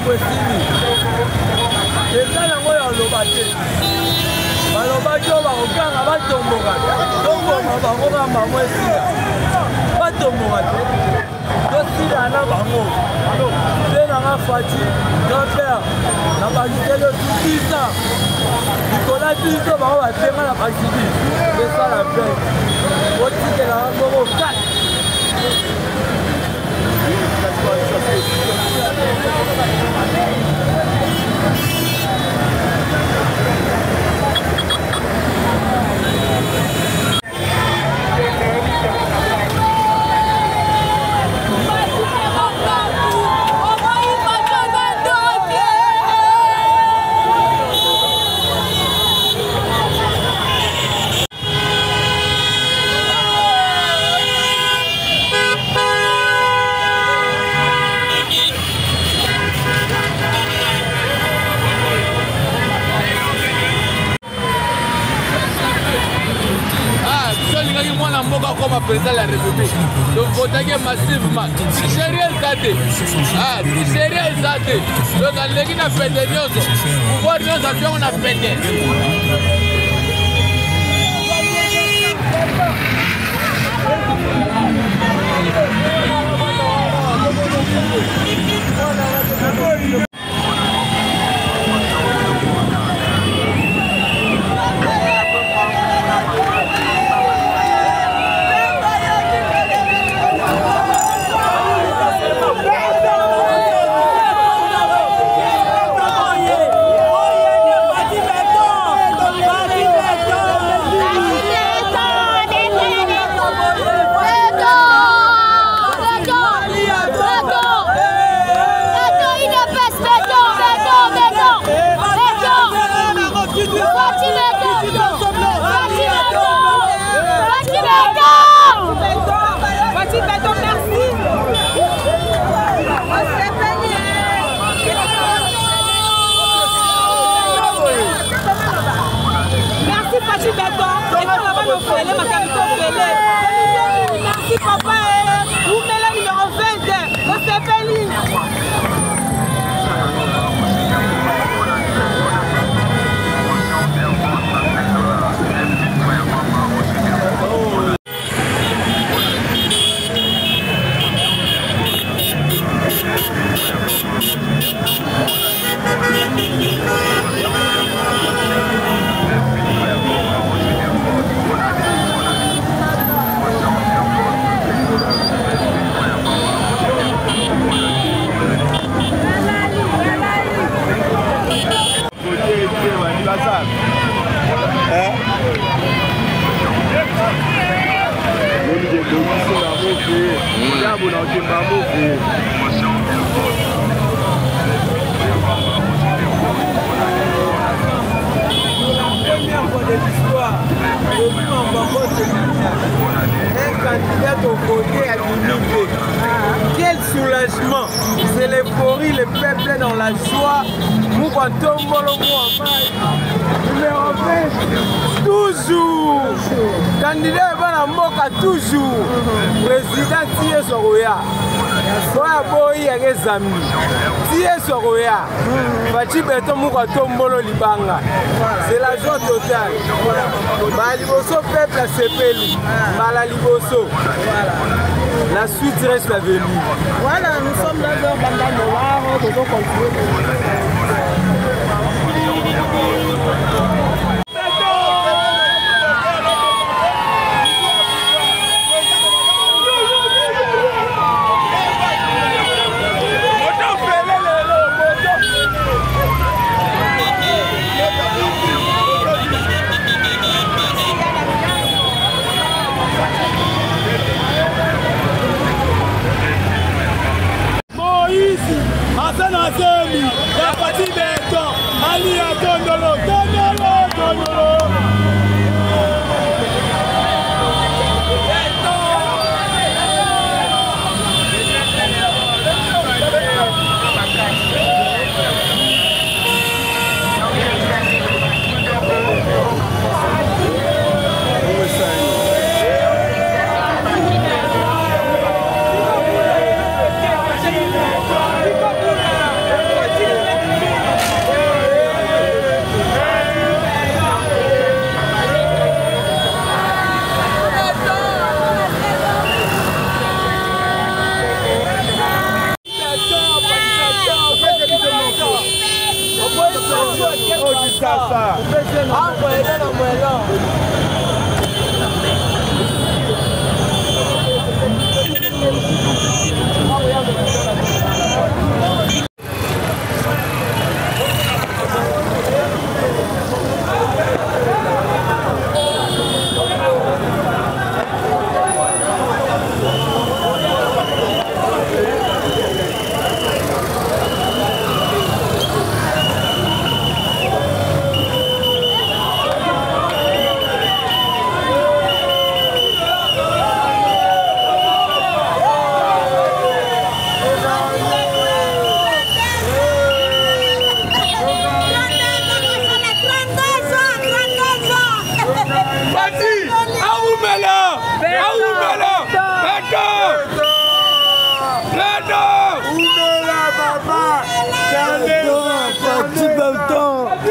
makambo esili eza yango ya loba te balobaki oyo bakokanga batomboka tomboma bango bamamo esila batomboka te tosila na bango te nanga fati grand-père na bakitele tutisa likola biso bango batenga na bakili esala pe otikelaka moko mwana mboka koma président de la République. Donc voter massivement. Sérieux zate. Ah, sérieux zate. Donc aleki na pete nyoso. Pouvoir nyoso afyo na pete. Merci papa, vous mettez le numéro 20, on s'appelle. Un candidat au côté à l'unité. Quel soulagement! C'est l'euphorie, le peuple dans la joie. Numéro 20, toujours. Candidat à Moka, toujours. Président Thié Soroya. Soya boy ya gezami. Thié Soroya. Fati beto muka tombolo libanga. C'est la joie totale. Ba liboso peuple a sepeli. Ba liboso. La suite reste la venue. Voilà, nous sommes là dans Banda Noir, nous devons continuer.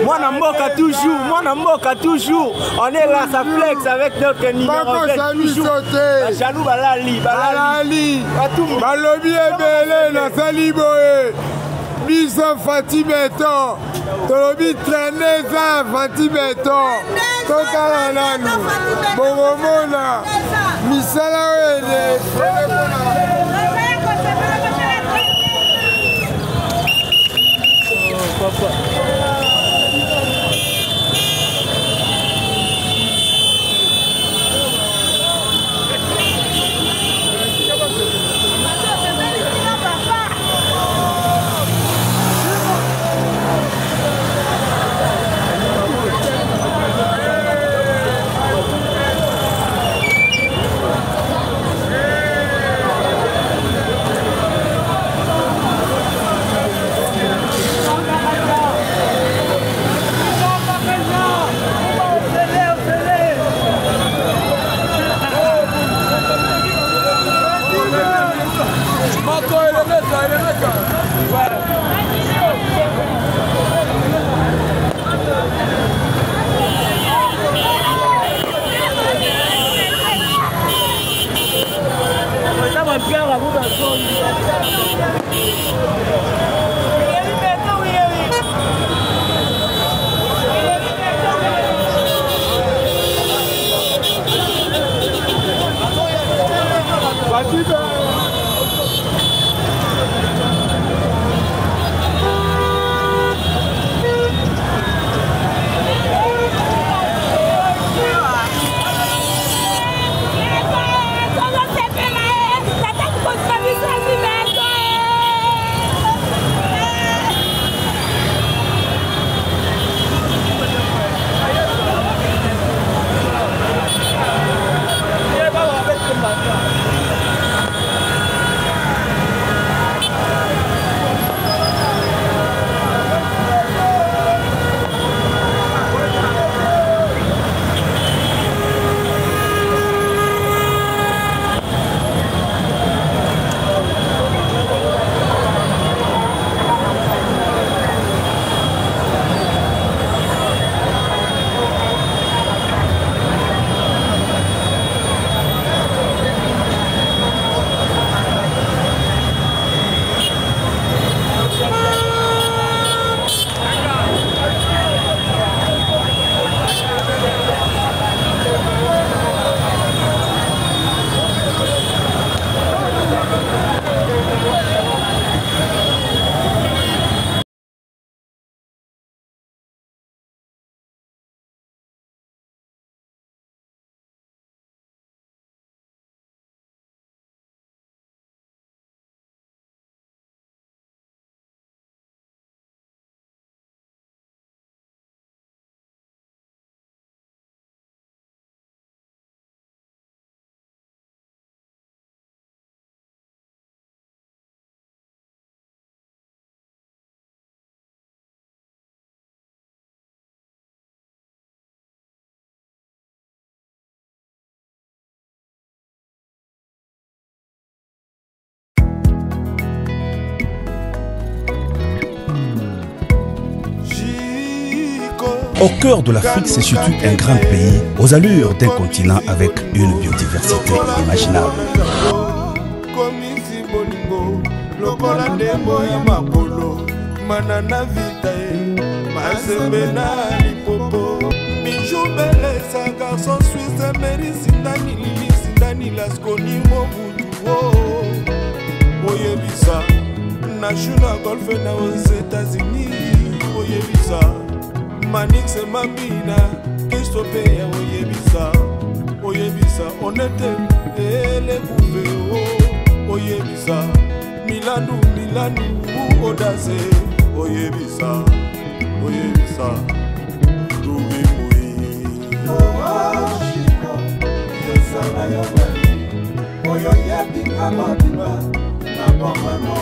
Mwana Mboka toujours. On est là, ça flex avec notre numéro 7 toujours. Jaloux balali. Balobi ebele na saliboye. Biso Fati Beton. Tolobi traîner ça Fati Beton. Tokala nanu. Bongomona. Misala wele. Papa. Au cœur de l'Afrique se situe un grand pays aux allures d'un continent avec une biodiversité imaginable. Manix et Mabina, Christophe, Oyebisa, on était les bouffées, Oyebisa, Milano, Audace, Oyebisa, Louis Moui. Chico, Yesana Yabani, Oyoyebi Kamabima, Nabamano.